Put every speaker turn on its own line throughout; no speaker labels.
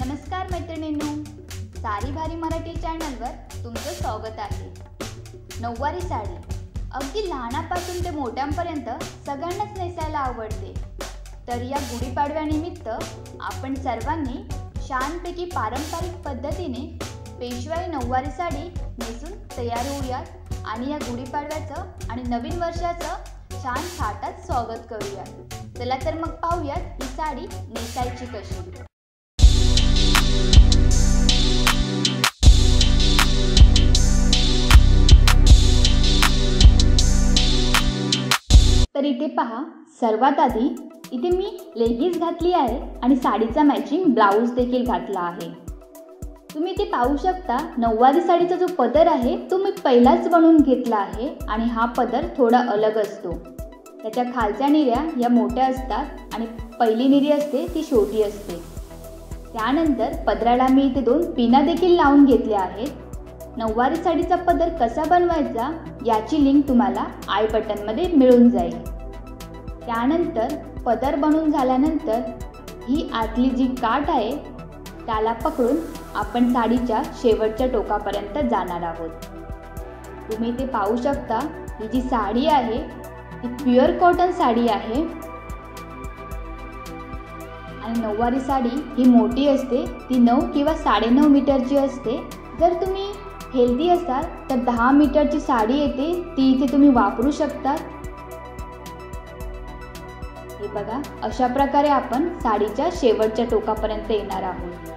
नमस्कार मैत्रिणींनो, सारी भारी मराठी चॅनलवर तुमचं स्वागत आहे। नऊवारी साडी अगदी लहानापासून ते मोठ्यांपर्यंत सगळ्यांनाच नेसायला आवडते। तर या गुढीपाडव्यानिमित्त आपण सर्वांनी छानपैकी पारंपरिक पद्धतीने पेशवाई नऊवारी साडी नेसून तयार होऊयात आणि या गुढीपाडव्याचं आणि नवीन वर्षाचं छान थाटात स्वागत करूयात। चला तर मग पाहूयात ही साडी नेसायची कशी। तर इथे पहा, सर्वात आधी इथे मी लेगिन्स घातली आहे आणि साडीचा मॅचिंग ब्लाऊज देखील घातला आहे। तुम्ही इथे पाहू शकता, नऊवारी साडीचा जो पदर आहे तो मी पहिलाच बनवून घेतला आहे आणि हा पदर थोडा अलग असतो। त्याच्या खालच्या निऱ्या या मोठ्या असतात आणि पहिली निरी असते ती छोटी असते। त्यानंतर पदराला मी इथे 2 पिना देखील लावून घेतल्या आहेत। नऊवारी साडीचा पदर कसा बनवायचा याची लिंक तुम्हाला आय बटनमध्ये मिळून जाईल। त्यानंतर पदर बनवून झाल्यानंतर ही आतली जी काठ आहे त्याला पकडून आपण साडीच्या शेवटच्या टोकापर्यंत जाणार आहोत। तुम्ही ते पाहू शकता, ही जी साडी आहे ती प्युअर कॉटन साडी आहे आणि नऊवारी साडी ही मोठी असते, ती 9 किंवा 9.5 मीटरची असते। जर तुम्ही हेल्दी असाल तर 10 मीटरची साडी येते, ती इथे तुम्ही वापरू शकता। हे बघा, अशा प्रकारे आपण साडीच्या शेवटच्या टोकापर्यंत येणार आहोत।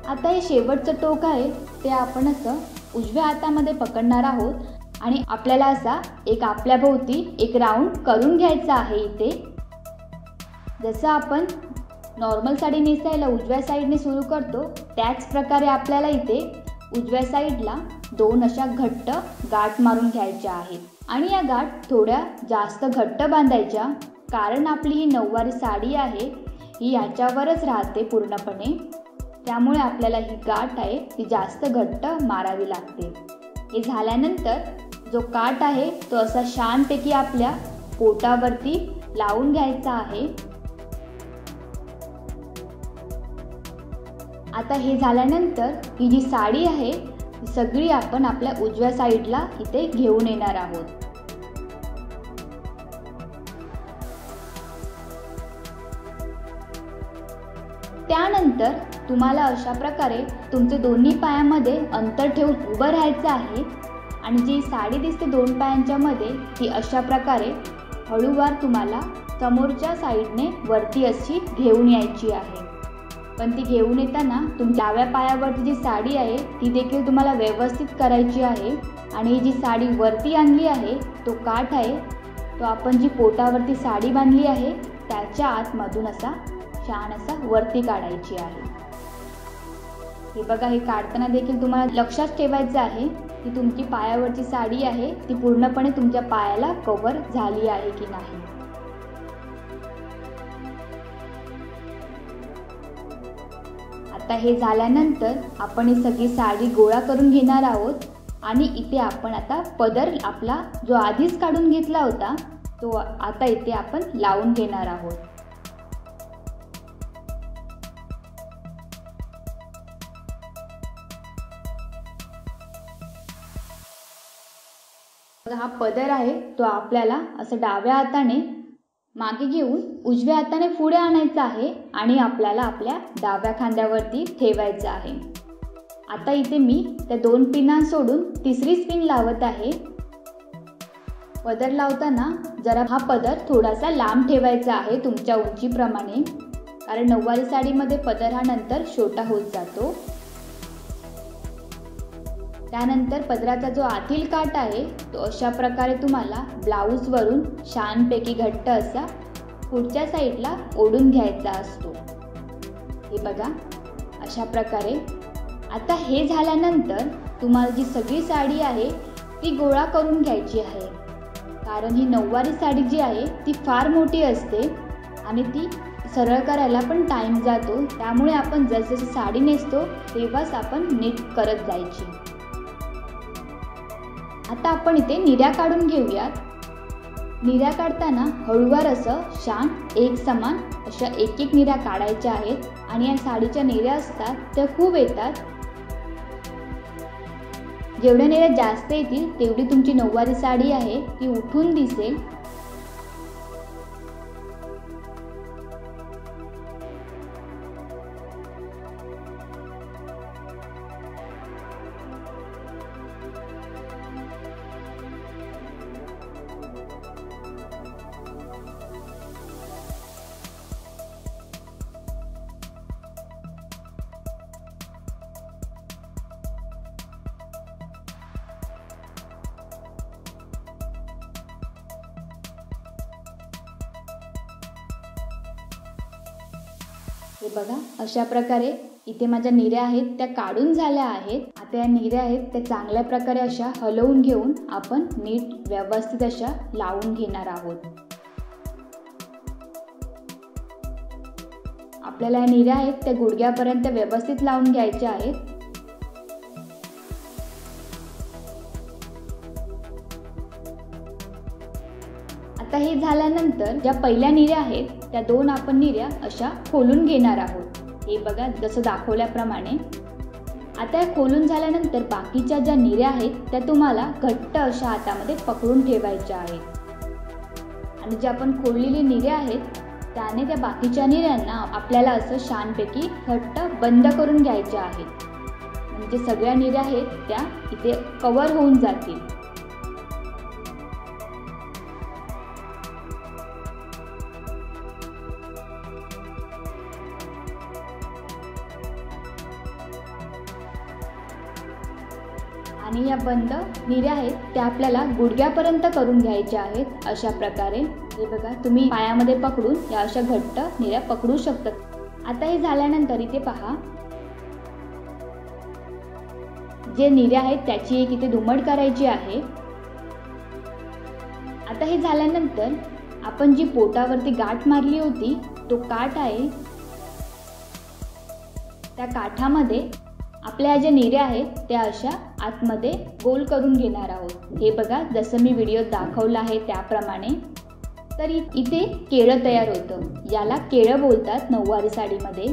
आता हे शेवटचं टोक आहे ते आपण असं उजव्या हातामध्ये पकडणार आहोत आणि आपल्याला असा एक आपल्या भोवती एक राऊंड करून घ्यायचा आहे। इथे जसं आपण नॉर्मल साडी नेसायला उजव्या साईडने सुरू करतो त्याच प्रकारे आपल्याला इथे उजव्या साईडला 2 अशा घट्ट गाठ मारून घ्यायच्या आहेत आणि या गाठ थोड्या जास्त घट्ट बांधायच्या, कारण आपली ही नऊवारी साडी आहे ही याच्यावरच राहते पूर्णपणे, त्यामुळे आपल्याला ही गाठ आहे ती जास्त घट्ट मारावी लागते। हे झाल्यानंतर जो काठ आहे तो असा छानपैकी आपल्या पोटावरती लावून घ्यायचा आहे। आता हे झाल्यानंतर ही जी साडी आहे ही सगळी आपण आपल्या उजव्या साईडला इथे घेऊन येणार आहोत। त्यानंतर तुम्हाला अशा प्रकारे तुमचे दोन्ही पायामध्ये अंतर ठेवून उभं राहायचं आहे आणि जी साडी दिसते 2 पायांच्या मध्ये ती अशा प्रकारे हळूवार तुम्हाला समोरच्या साईडने वरती अशी घेऊन यायची आहे। पण ती घेऊन येताना तुमच्या डाव्या पायावरती जी साडी आहे ती देखील तुम्हाला व्यवस्थित करायची आहे आणि जी साडी वरती आणली आहे तो काठ आहे तो आपण जी पोटावरती साडी बांधली आहे त्याच्या आतमधून असा छान असा वरती काढायची आहे। हे बघा, हे काढताना देखील तुम्हाला लक्षात ठेवायचं आहे की तुमची पायावरची साडी आहे ती पूर्णपणे तुमच्या पायाला कव्हर झाली आहे की नाही। आता हे झाल्यानंतर आपण ही सगळी साडी गोळा करून घेणार आहोत आणि इथे आपण आता पदर आपला जो आधीच काढून घेतला होता तो आता इथे आपण लावून घेणार आहोत। हा पदर आहे तो आपल्याला असं डाव्या हाताने मागे घेऊन उजव्या हाताने पुढे आणायचा आहे आणि आपल्याला आपल्या डाव्या खांद्यावरती ठेवायचं आहे। आता इथे मी त्या 2 पिना सोडून तिसरी पिन लावत आहे। पदर लावताना जरा हा पदर थोडासा लांब ठेवायचा आहे तुमच्या उंचीप्रमाणे, कारण नऊवारी साडीमध्ये पदर हा नंतर छोटा होत जातो। त्यानंतर पदराचा जो आतील काठ आहे तो अशा प्रकारे तुम्हाला ब्लाऊजवरून छानपैकी घट्ट असा पुढच्या साईडला ओढून घ्यायचा असतो। हे बघा, अशा प्रकारे। आता हे झाल्यानंतर तुम्हाला जी सगळी साडी आहे ती गोळा करून घ्यायची आहे कारण ही नऊवारी साडी जी आहे ती फार मोठी असते आणि ती सरळ करायला पण टाईम जातो, त्यामुळे आपण जसजशी साडी नेसतो तेव्हाच आपण नीट करत जायची. आता आपण इथे निर्या काढून घेऊयात. निर्या काढताना हळूवार असं शांत एक समान अशा एक एक निर्या काढायच्या आहेत आणि या साडीच्या निर्या असतात त्या खूप येतात. जेवढ्या निर्या जास्त येतील तेवढी तुमची नऊवारी साडी आहे ती उठून दिसेल. हे बघा, अशा प्रकारे इथे माझ्या निर्या आहेत त्या काढून झाल्या आहेत. आता या निर्या आहेत त्या चांगल्या प्रकारे अशा हलवून घेऊन आपण नीट व्यवस्थित अशा लावून घेणार आहोत. आपल्याला या निर्या आहेत त्या गुडघ्यापर्यंत व्यवस्थित लावून घ्यायच्या आहेत. आता हे झाल्यानंतर ज्या पहिल्या निर्या आहेत त्या दोन आपण निर्या अशा खोलून घेणार आहोत. हे बघा, जसं दाखवल्याप्रमाणे. आता या खोलून झाल्यानंतर बाकीच्या ज्या निर्या आहेत त्या तुम्हाला घट्ट अशा हातामध्ये पकडून ठेवायच्या आहेत आणि ज्या आपण खोललेली निर्या आहेत त्याने त्या बाकीच्या निर्यांना आपल्याला असं छानपैकी घट्ट बंद करून घ्यायच्या आहेत. म्हणजे सगळ्या निर्या आहेत त्या इथे कव्हर होऊन जातील. आणि या बंद निर्या आहेत त्या आपल्याला गुडघ्यापर्यंत करून घ्यायच्या आहेत अशा प्रकारे. हे बघा, तुम्ही पायामध्ये पकडून या अशा घट्ट निर्या पकडू शकतात. आता हे झाल्यानंतर इथे पहा, जे निर्या आहेत त्याची एक इथे दुमड करायची आहे. आता हे झाल्यानंतर आपण जी पोटावरती गाठ मारली होती तो काठ आहे, त्या काठामध्ये आपल्या ज्या निर्या आहेत त्या अशा आतमध्ये गोल करून घेणार आहोत. हे बघा, जसं मी व्हिडिओत दाखवलं आहे त्याप्रमाणे. तर इथे केळं तयार होतं, याला केळं बोलतात नऊवारी साडीमध्ये.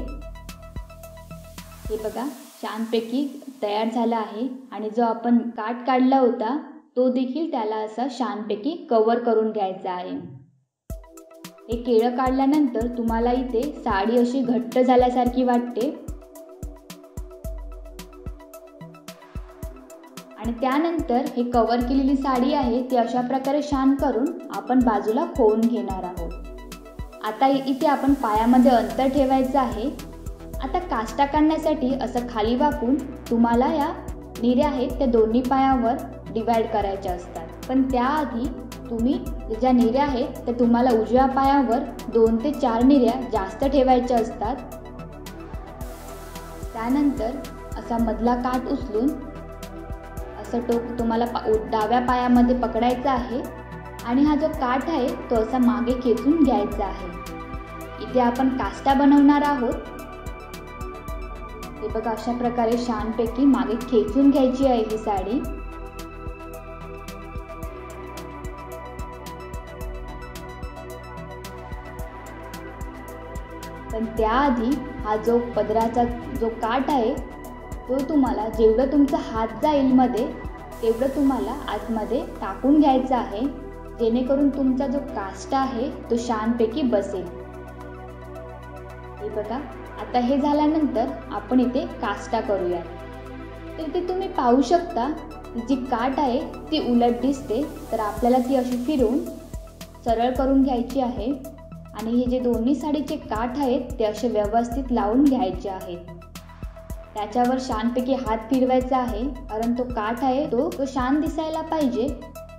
हे बघा, छानपैकी तयार झाला आहे आणि जो आपण काठ काढला होता तो देखील त्याला असा छानपैकी कव्हर करून घ्यायचा आहे. हे केळं काढल्यानंतर तुम्हाला इथे साडी अशी घट्ट झाल्यासारखी वाटते आणि त्यानंतर हे कव्हर केलेली साडी आहे ती अशा प्रकारे शान करून आपण बाजूला खोवून घेणार आहोत. आता इथे आपण पायामध्ये अंतर ठेवायचं आहे. आता काष्टा काढण्यासाठी असं खाली वाकून तुम्हाला या निर्या आहेत त्या दोन्ही पायावर डिवाइड करायच्या असतात. पण त्याआधी तुम्ही ज्या निर्या आहेत त्या तुम्हाला उजव्या पायावर 2 ते 4 निर्या जास्त ठेवायच्या असतात. त्यानंतर असा मधला काठ उचलून असं टोक तुम्हाला डाव्या पायामध्ये पकडायचा आहे आणि हा जो काठ आहे तो असा मागे खेचून घ्यायचा आहे. इथे आपण काष्टा बनवणार आहोत. हे बघा, अशा प्रकारे छानपैकी मागे खेचून घ्यायची आहे ही साडी. पण त्याआधी हा जो पदराचा जो काठ आहे तो तुम्हाला जेवढं तुमचा हात जाईल मध्ये तेवढं तुम्हाला आतमध्ये टाकून घ्यायचं आहे, जेणेकरून तुमचा जो काष्टा आहे तो छानपैकी बसेल. हे बघा, आता हे झाल्यानंतर आपण इथे काष्टा करूया. तर इथे तुम्ही पाहू शकता जी काठ आहे ती उलट दिसते, तर आपल्याला ती अशी फिरवून सरळ करून घ्यायची आहे आणि हे जे दोन्ही साडीचे काठ आहेत ते असे व्यवस्थित लावून घ्यायचे आहेत. त्याच्यावर छानपैकी हात फिरवायचा आहे, कारण तो काठ आहे तो छान दिसायला पाहिजे.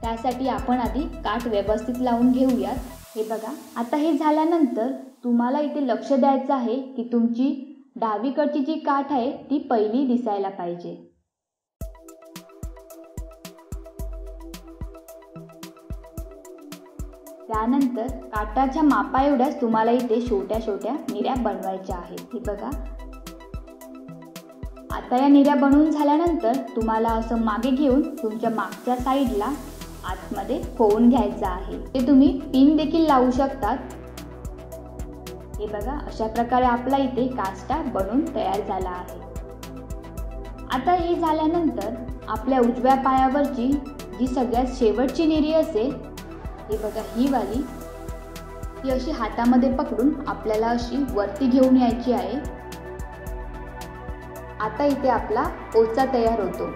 त्यासाठी आपण आधी काठ व्यवस्थित लावून घेऊयात. हे बघा, आता हे झाल्यानंतर तुम्हाला इथे लक्ष द्यायचं आहे की तुमची डावीकडची जी काठ आहे ती पहिली दिसायला पाहिजे. त्यानंतर काटाच्या मापा एवढ्याच तुम्हाला इथे छोट्या छोट्या निऱ्या बनवायच्या आहेत. हे बघा, आता या निऱ्या बनवून झाल्यानंतर तुम्हाला असं मागे घेऊन तुमच्या मागच्या साईडला आतमध्ये खोवून घ्यायचं आहे. ते तुम्ही पिन देखील लावू शकतात. हे बघा, अशा प्रकारे आपला इथे काष्टा बनून तयार झाला आहे. आता हे झाल्यानंतर आपल्या उजव्या पायावरची जी सगळ्यात शेवटची निरी असेल, हे बघा ही वाली, ती अशी हातामध्ये पकडून आपल्याला अशी वरती घेऊन यायची आहे. आता इथे आपला ओचा तयार होतो.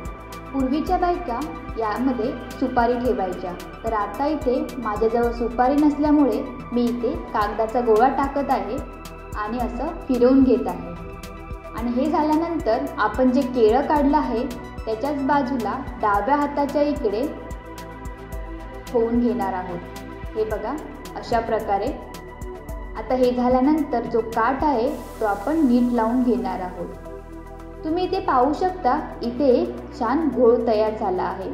पूर्वीच्या बायका यामध्ये सुपारी ठेवायच्या, तर आता इथे माझ्याजवळ सुपारी नसल्यामुळे मी इथे कागदाचा गोळा टाकत आहे आणि असं फिरवून घेत आहे. आणि हे झाल्यानंतर आपण जे केळं काढलं आहे त्याच्याच बाजूला डाव्या हाताच्या इकडे होऊन घेणार आहोत. हे बघा, अशा प्रकारे. आता हे झाल्यानंतर जो काठ आहे तो आपण नीट लावून घेणार आहोत. तुम्ही इथे पाहू शकता, इथे छान घोळ तयार झाला आहे.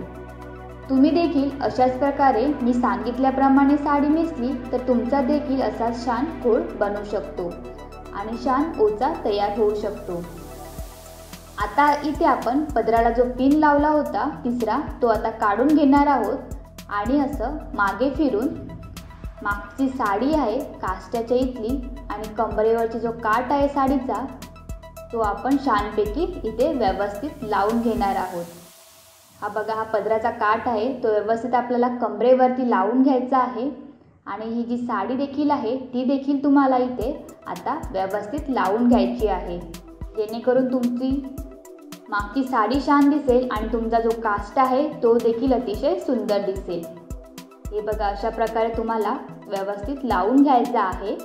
तुम्ही देखील अशाच प्रकारे मी सांगितल्याप्रमाणे साडी नेसली तर तुमचा देखील असाच छान घोळ बनवू शकतो आणि छान ओचा तयार होऊ शकतो. आता इथे आपण पदराला जो पिन लावला होता तिसरा, तो आता काढून घेणार आहोत आणि असं मागे फिरून मागची साडी आहे काष्ट्याच्या इथली आणि कंबरेवरची जो काठ आहे साडीचा, तो आपण छानपैकी इथे व्यवस्थित लावून घेणार आहोत. हा बघा, हा पदराचा काठ आहे तो व्यवस्थित आपल्याला कंबरेवरती लावून घ्यायचा आहे. आणि ही जी साडी देखील आहे ती देखील तुम्हाला इथे आता व्यवस्थित लावून घ्यायची आहे, जेणेकरून तुमची मागची साडी छान दिसेल आणि तुमचा जो काष्टा आहे तो देखील अतिशय सुंदर दिसेल. हे बघा, अशा प्रकारे तुम्हाला व्यवस्थित लावून घ्यायचं आहे.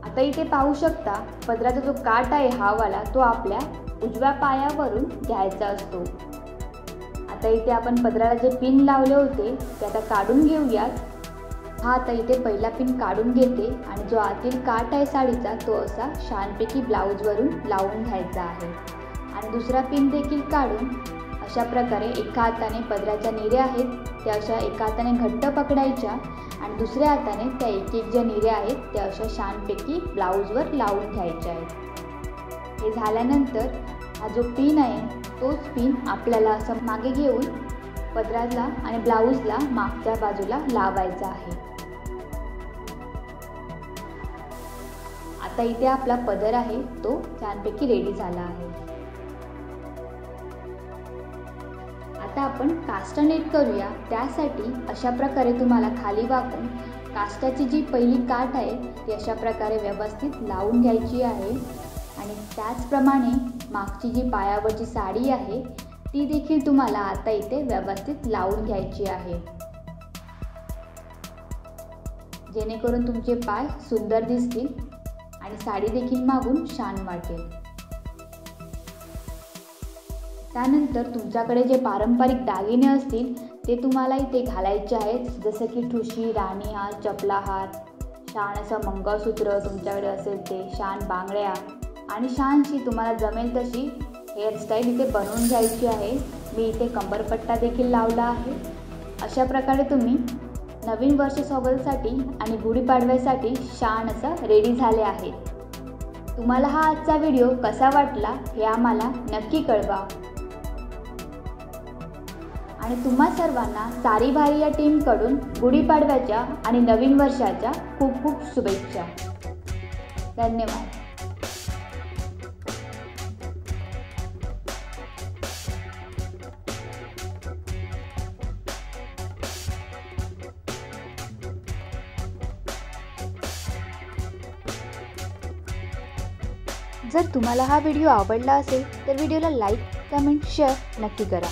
आता इथे पाहू शकता, पदराचा जो काठ आहे हा वाला तो आपल्या उजव्या पायावरून घ्यायचा असतो. आता इथे आपण पदराला जे पिन लावले होते ते आता काढून घेऊयात. हा आता इथे पहिला पिन काढून घेते आणि जो आतील काठ आहे साडीचा तो असा छानपैकी ब्लाऊजवरून लावून घ्यायचा आहे. आणि दुसरा पिन देखील काढून अशा प्रकारे एका हाताने पदराच्या निऱ्या आहेत त्या अशा एका हाताने घट्ट पकडायच्या आणि दुसऱ्या हाताने त्या एक एक ज्या निऱ्या आहेत त्या अशा छानपैकी ब्लाऊजवर लावून घ्यायच्या आहेत. हे झाल्यानंतर हा जो पिन आहे तोच पिन आपल्याला असं मागे घेऊन पदराला आणि ब्लाऊजला मागच्या बाजूला लावायचा आहे. आता इथे आपला पदर आहे तो छानपैकी रेडी झाला आहे. आता आपण काष्टा नीट करूया. त्यासाठी अशा प्रकारे तुम्हाला खाली वाकून काष्टाची जी पहिली काठ आहे ती अशा प्रकारे व्यवस्थित लावून घ्यायची आहे आणि त्याचप्रमाणे मागची जी पायावरची साडी आहे ती देखील तुम्हाला आता इथे व्यवस्थित लावून घ्यायची आहे, जेणेकरून तुमचे पाय सुंदर दिसतील आणि साडी देखील मागून छान वाटेल. त्यानंतर तुमच्याकडे जे पारंपरिक दागिने असतील ते तुम्हाला इथे घालायचे आहेत, जसं की ठुशी, राणी हार, चपला हार, छान असं मंगळसूत्र तुमच्याकडे असेल ते, छान बांगड्या आणि छानशी तुम्हाला जमेल तशी हेअरस्टाईल इथे बनवून घ्यायची आहे. मी इथे कंबरपट्टा देखील लावला आहे. अशा प्रकारे तुम्ही नवीन वर्ष स्वागतासाठी आणि गुढीपाडव्यासाठी छान असं रेडी झाले आहेत. तुम्हाला हा आजचा व्हिडिओ कसा वाटला हे आम्हाला नक्की कळवा आणि तुम्हा सर्वांना सारी भारी या टीमकडून गुढीपाडव्याच्या आणि नवीन वर्षाच्या खूप खूप शुभेच्छा. धन्यवाद. जर तुम्हाला हा व्हिडिओ आवडला असेल तर व्हिडिओला लाईक, कमेंट, शेअर नक्की करा.